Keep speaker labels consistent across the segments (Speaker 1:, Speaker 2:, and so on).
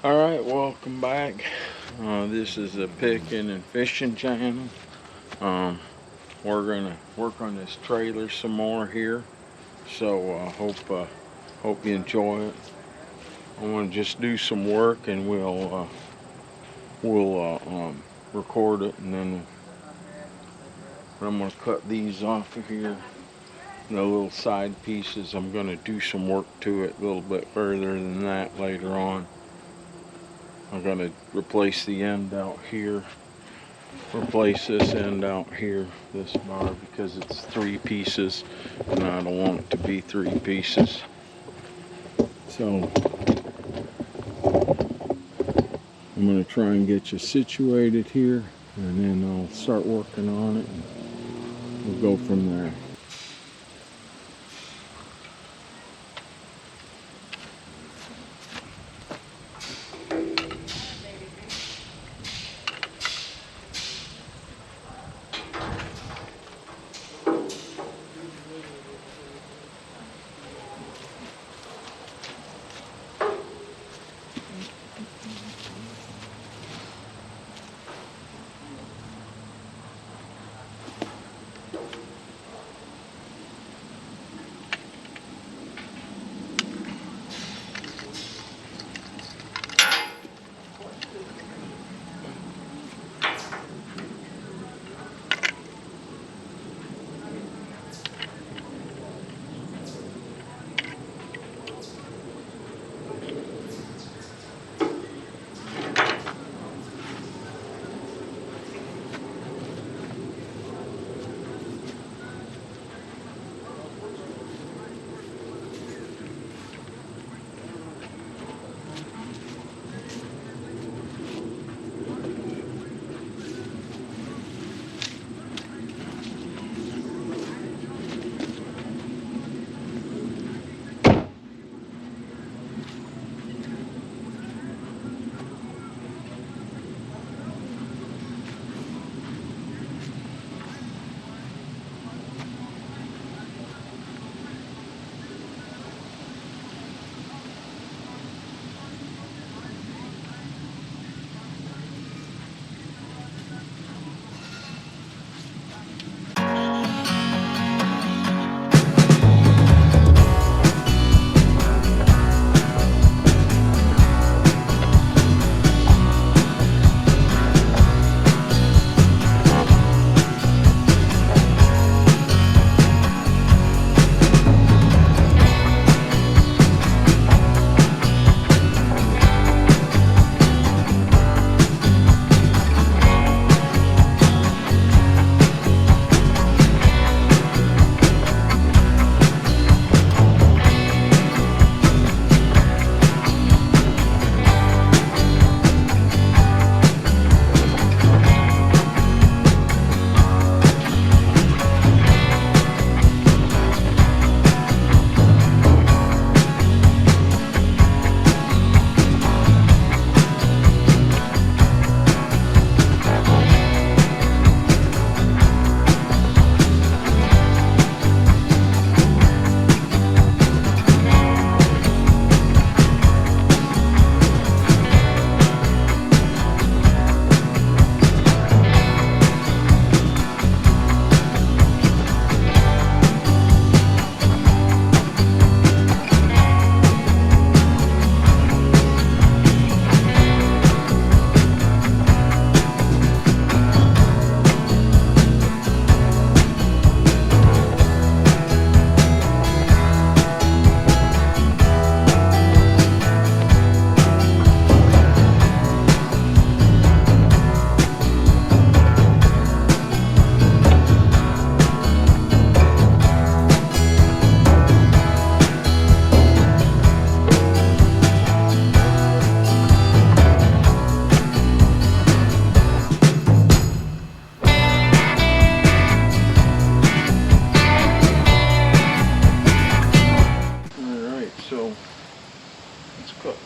Speaker 1: Alright, welcome back. This is a picking and fishing channel. Um, we're gonna work on this trailer some more here. So hope you enjoy it. I want to just do some work and we'll record it, and then I'm gonna cut these off of here. The little side pieces, I'm gonna do some work to it a little bit further than that later on. I'm gonna replace the end out here. Replace this end out here, this bar, because it's 3 pieces and I don't want it to be 3 pieces. So I'm going to try and get you situated here, and then I'll start working on it and we'll go from there.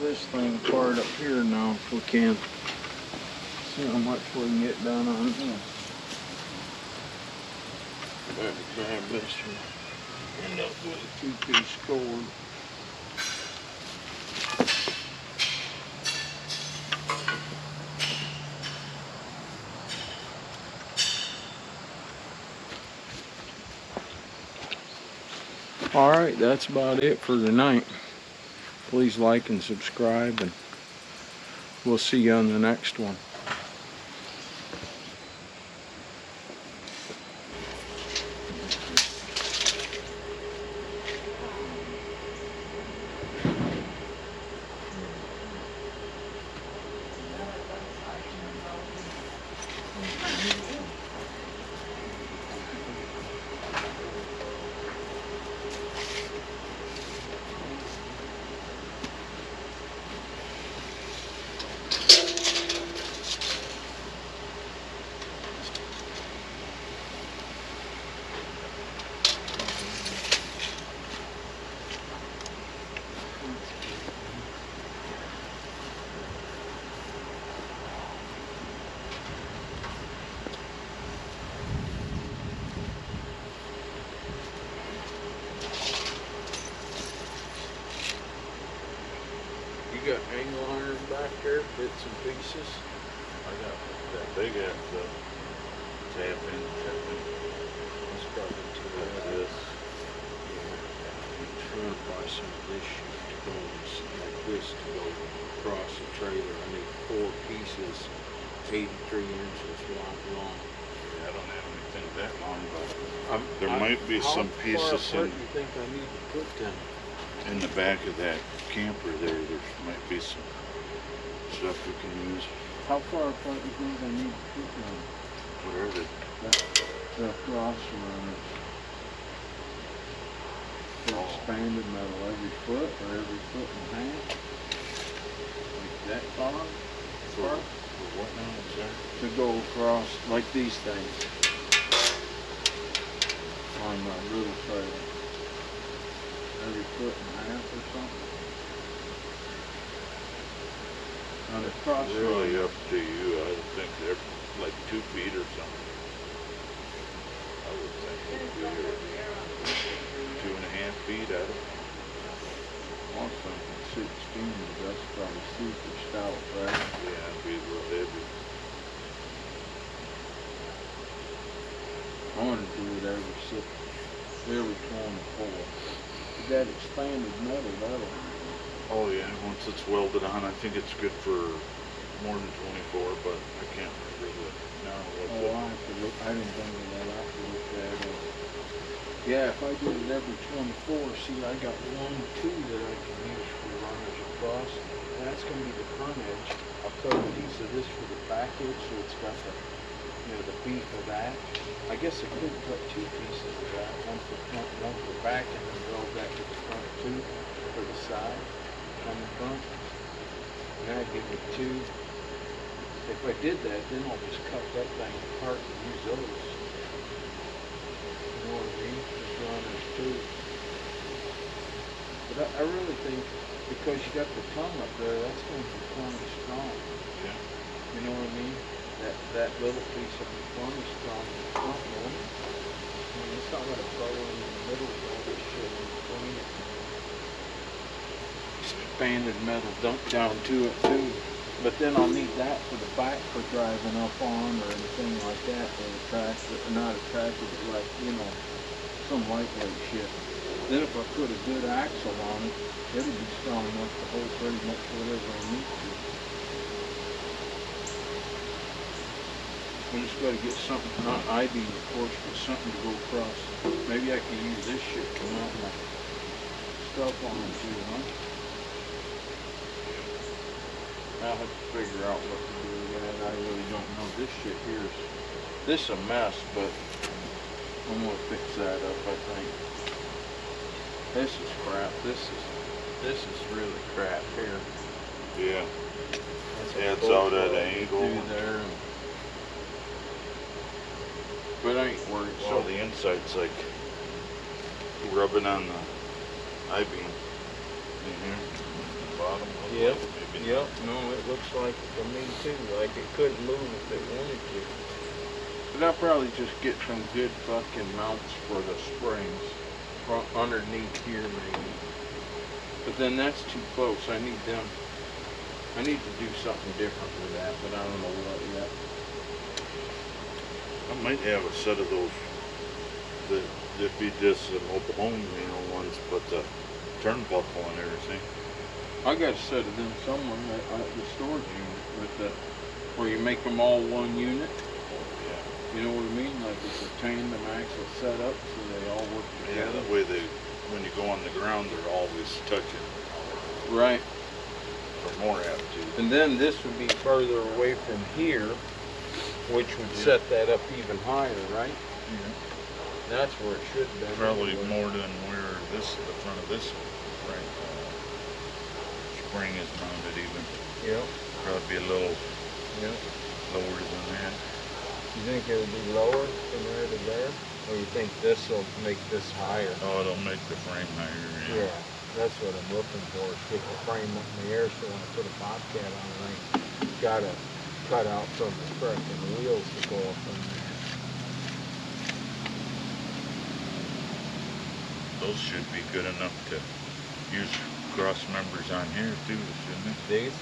Speaker 1: This thing apart up here now if we can. See how much we can get done on it. Grab this and end up with a 2-piece cord. Alright, that's about it for tonight. Please like and subscribe, and we'll see you on the next one. You got angle iron back there, bits and pieces?
Speaker 2: I got that big ass tap in.
Speaker 1: That's probably too
Speaker 2: Like
Speaker 1: heavy.
Speaker 2: this.
Speaker 1: I'm trying to buy some of this shit to go like this to go across the trailer. I need 4 pieces, 83 inches long.
Speaker 2: Yeah, I don't have anything that long, but there
Speaker 1: How
Speaker 2: might be some
Speaker 1: far
Speaker 2: pieces
Speaker 1: apart do you think I need to put them?
Speaker 2: in the back of that camper there. There might be some stuff we can use.
Speaker 1: How far apart do you think I need to put them?
Speaker 2: What are they?
Speaker 1: The cross runners. The expanded metal every foot or every foot and a half? Like that far?
Speaker 2: For what now, sir?
Speaker 1: To go across like these things on my little trailer. Every foot and a half or something. On the cross
Speaker 2: Really
Speaker 1: runner.
Speaker 2: up to you. I would think they're like 2 feet or something. I would think it'd be 2.5 feet out of it.
Speaker 1: Also, 16, that's probably super stout, right?
Speaker 2: Yeah, it'd be a little heavy.
Speaker 1: I want to do it every 24. That expanded metal, that'll.
Speaker 2: Oh yeah, once it's welded on, I think it's good for more than 24, but I can't remember now
Speaker 1: Oh, I have to look. I didn't think of that. I have to look that up. Yeah, if I do it every 24, see, I got 1, 2 that I can use for runners across. And that's going to be the front edge. I'll cut a piece of this for the back edge, so it's got the beef of that. I guess I could cut 2 pieces of that, one for front, one for back, and then weld that to the front too, for the side on the front. And that'd give me 2. If I did that, then I'll just cut that thing apart and use those. You know what I mean? Just runners too. But I really think, because you got the tongue up there, that's going to be plenty strong.
Speaker 2: Yeah.
Speaker 1: You know what I mean? That little piece of the front is strong in the front one. I mean, it's not going to throw in the middle of all this shit in between it. Expanded metal dumped down to it too. But then I'll need that for the back for driving up on or anything like that, or not attractive, but like, some lightweight shit. Then if I put a good axle on it, it'll be strong enough to hold pretty much whatever I need to. I just gotta get something, not I-beam of course, but something to go across. Maybe I can use this shit to mount my stuff on it too, huh? I'll have to figure out what to do with that. I really don't know. This shit this a mess, but I'm gonna fix that up, I think. This is crap. This is really crap here.
Speaker 2: Yeah.
Speaker 1: That's
Speaker 2: Adds out at an angle.
Speaker 1: There. But I ain't worried.
Speaker 2: So the inside's like rubbing on the I-beam in here. The bottom.
Speaker 1: Yep.
Speaker 2: Maybe
Speaker 1: Yep. No, it looks like it to me too. Like it couldn't move if it wanted to. But I'll probably just get some good fucking mounts for the springs underneath here maybe. But then that's too close. I need to do something different with that, but I don't know what yet.
Speaker 2: I might have a set of those There'd be just the mobile home, ones, but the turnbuckle and everything.
Speaker 1: I got a set of them somewhere at the storage unit with the, where you make them all one unit.
Speaker 2: Yeah.
Speaker 1: You know what I mean? Like it's a tandem axle setup, so they all work
Speaker 2: Yeah,
Speaker 1: together.
Speaker 2: that way when you go on the ground, they're always touching.
Speaker 1: Right.
Speaker 2: For more attitude.
Speaker 1: And then this would be further away from here, which would set that up even higher, right?
Speaker 2: Yeah.
Speaker 1: That's where it should be.
Speaker 2: Probably more than where the front of this right, spring is mounted even.
Speaker 1: Yeah.
Speaker 2: Probably be a little
Speaker 1: Yeah.
Speaker 2: lower than that.
Speaker 1: You think it would be lower from there to there? Or you think this will make this higher?
Speaker 2: Oh, it'll make the frame higher.
Speaker 1: Yeah, that's what I'm looking for, is get the frame up in the air so when I put a Bobcat on it, I ain't gotta cut out from the frickin' wheels to go up in there.
Speaker 2: Those should be good enough to use cross members on here too, shouldn't they?
Speaker 1: These?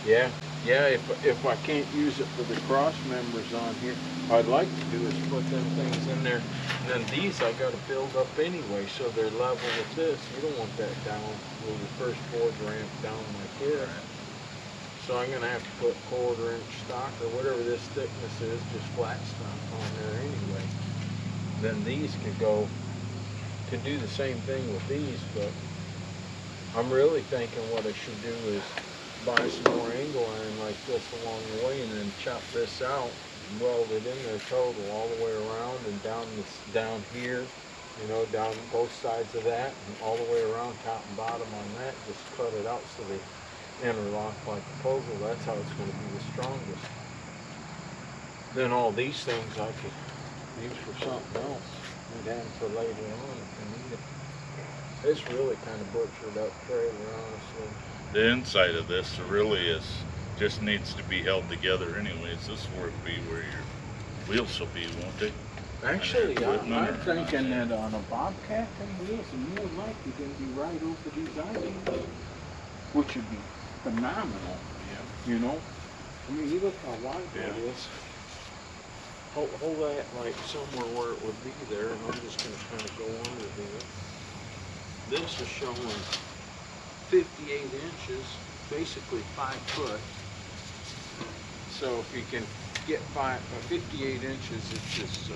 Speaker 1: Yeah. Yeah, if I can't use it for the cross members on here, what I'd like to do is put them things in there. And then these I gotta build up anyway, so they're level with this. You don't want that down with the first board ramp down like this. So I'm gonna have to put 1/4 inch stock or whatever this thickness is, just flat stock on there anyway. Then these could do the same thing with these, but I'm really thinking what I should do is buy some more angle iron like this along the way and then chop this out and weld it in there total all the way around and down here, down both sides of that and all the way around top and bottom on that, just cut it out so they interlock like a puzzle. That's how it's going to be the strongest. Then all these things I could use for something else and then for later on if I need it. It's really kind of butchered up trailer, honestly.
Speaker 2: The inside of this really just needs to be held together anyways. This will be where your wheels will be, won't they?
Speaker 1: Actually, I'm thinking that on a Bobcat, them wheels are more likely going to be right over these I-beams, which would be phenomenal.
Speaker 2: Yeah.
Speaker 1: I mean, you look how wide that is. Hold that like somewhere where it would be there, and I'm just going to kind of go under here. This is showing 58 inches, basically 5 foot. So if you can get 58 inches, it's just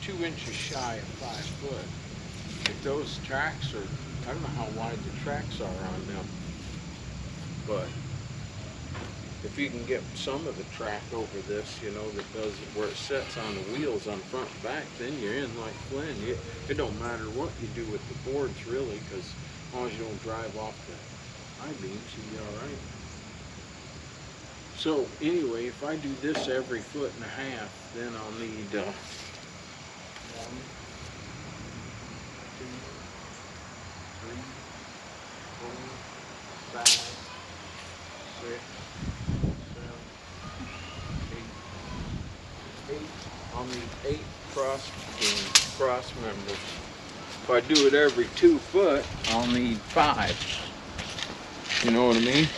Speaker 1: 2 inches shy of 5 foot. If those tracks are, I don't know how wide the tracks are on them, but if you can get some of the track over this, that does where it sets on the wheels on front and back, then you're in like Flynn. It don't matter what you do with the boards really, because as long as you don't drive off the I-beams, you'll be all right. So anyway, if I do this every 1.5 foot, then I'll need 1, 2, 3, 4, 5, 6, 7, 8. I'll need 8 cross members. If I do it every 2 foot, I'll need 5. You know what I mean?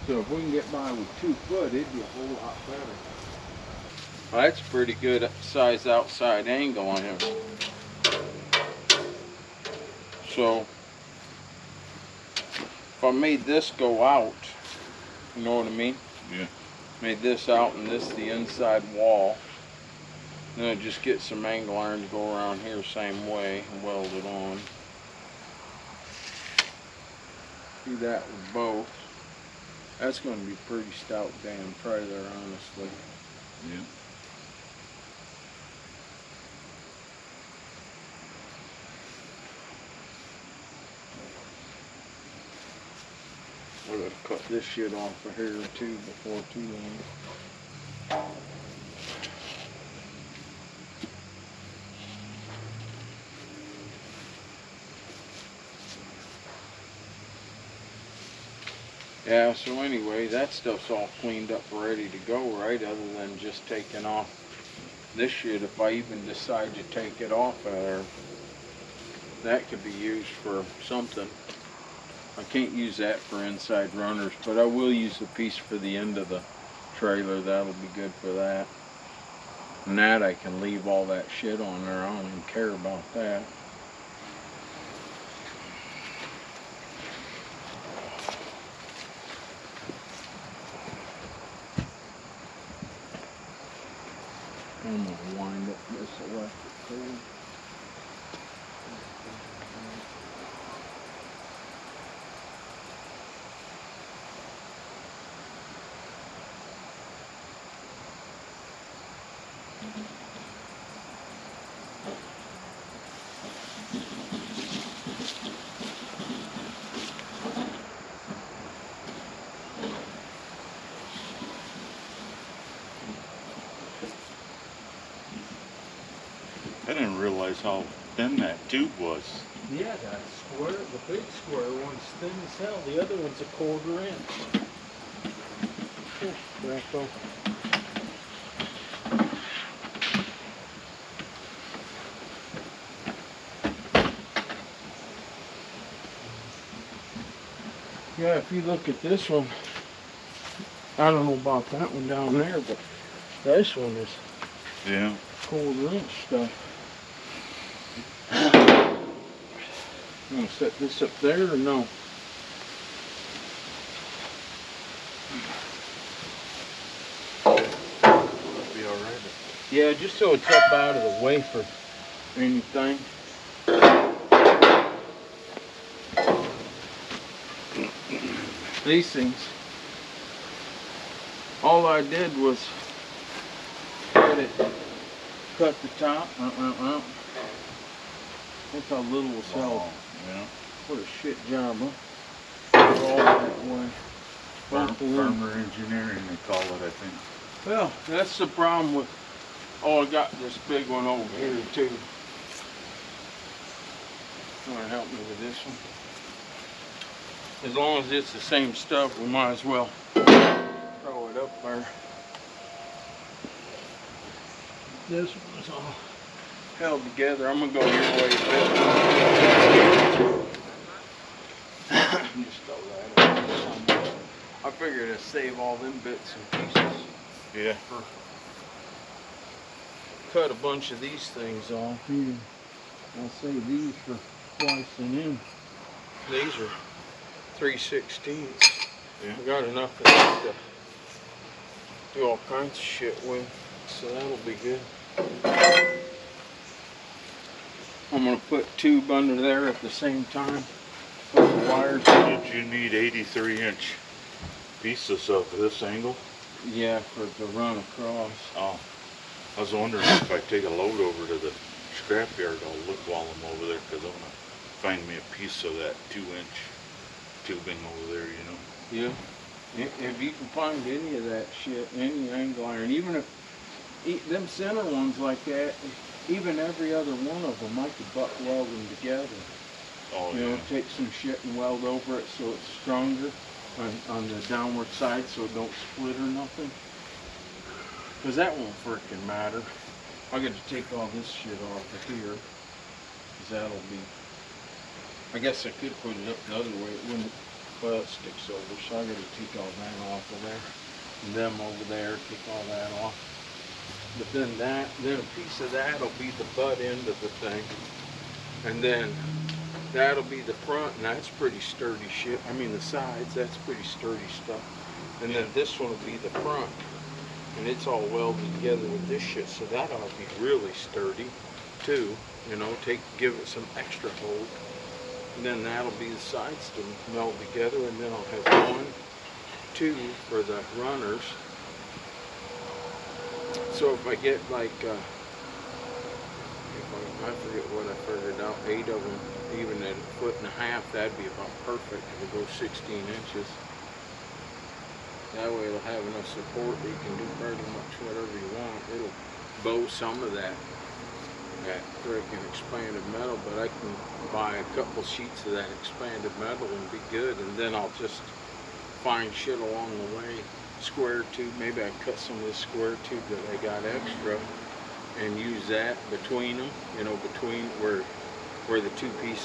Speaker 1: So if we can get by with 2 foot, it'd be a whole lot better. Well, that's a pretty good size outside angle on him. So if I made this go out, you know what I mean?
Speaker 2: Yeah.
Speaker 1: Made this out and this the inside wall. Then I just get some angle iron to go around here same way and weld it on. Do that with both. That's going to be pretty stout damn trailer, honestly.
Speaker 2: Yeah.
Speaker 1: We're going to cut this shit off of here too before too long. Yeah, so anyway, that stuff's all cleaned up ready to go, right? Other than just taking off this shit. If I even decide to take it off of there, that could be used for something. I can't use that for inside runners, but I will use the piece for the end of the trailer. That'll be good for that. And that I can leave all that shit on there. I don't even care about that. I'm gonna wind up this electric cord.
Speaker 2: I didn't realize how thin that tube was.
Speaker 1: Yeah, that square, the big square one's thin as hell. The other one's a 1/4 inch. Here, Greco. Yeah, if you look at this one, I don't know about that one down there, but this one is
Speaker 2: Yeah.
Speaker 1: 1/4 inch stuff. I'm gonna set this up there or no?
Speaker 2: That'd be alright.
Speaker 1: Yeah, just so it's up out of the way for anything. These things, all I did was cut the top. Look how little was held.
Speaker 2: Yeah.
Speaker 1: What a shit job, huh? All that way.
Speaker 2: Farmer engineering, they call it, I think.
Speaker 1: Well, that's the problem with, oh, I got this big one over here too. You want to help me with this one? As long as it's the same stuff, we might as well throw it up there. This one's all held together. I'm gonna go your way a bit. Just throw that in somewhere. I figured to save all them bits and pieces.
Speaker 2: Yeah.
Speaker 1: Cut a bunch of these things off here. I'll save these for slicing in. These are 3/16.
Speaker 2: Yeah.
Speaker 1: I got enough of that to do all kinds of shit with, so that'll be good. I'm gonna put tube under there at the same time. Put the wires.
Speaker 2: Did you need 83-inch pieces of this angle?
Speaker 1: Yeah, for the run across.
Speaker 2: Oh, I was wondering if I take a load over to the scrapyard, I'll look while I'm over there, because I'm gonna find me a piece of that 2-inch tubing over there, you know.
Speaker 1: Yeah. If you can find any of that shit, any angle iron, even if them center ones like that, even every other one of them, I could butt weld them together.
Speaker 2: Oh,
Speaker 1: You know, take some shit and weld over it so it's stronger on the downward side so it don't split or nothing. Because that won't frickin' matter. I got to take all this shit off of here. Because that'll be... I guess I could put it up the other way. It wouldn't... Well, it sticks over. So I got to take all that off of there. And them over there, take all that off. But then a piece of that'll be the butt end of the thing. And then that'll be the front, and that's pretty sturdy shit. I mean the sides, that's pretty sturdy stuff. And then this one will be the front. And it's all welded together with this shit, so that ought to be really sturdy too. You know, give it some extra hold. And then that'll be the sides to meld together, and then I'll have 1, 2 for the runners. So if I get like, I forget what I figured out, 8 of them, even at 1.5 feet, that'd be about perfect if it goes 16 inches. That way it'll have enough support that you can do pretty much whatever you want. It'll bow some of that freaking expanded metal, but I can buy a couple sheets of that expanded metal and be good, and then I'll just find shit along the way. Square tube, maybe I cut some of this square tube that I got extra and use that between them, you know, between where the two pieces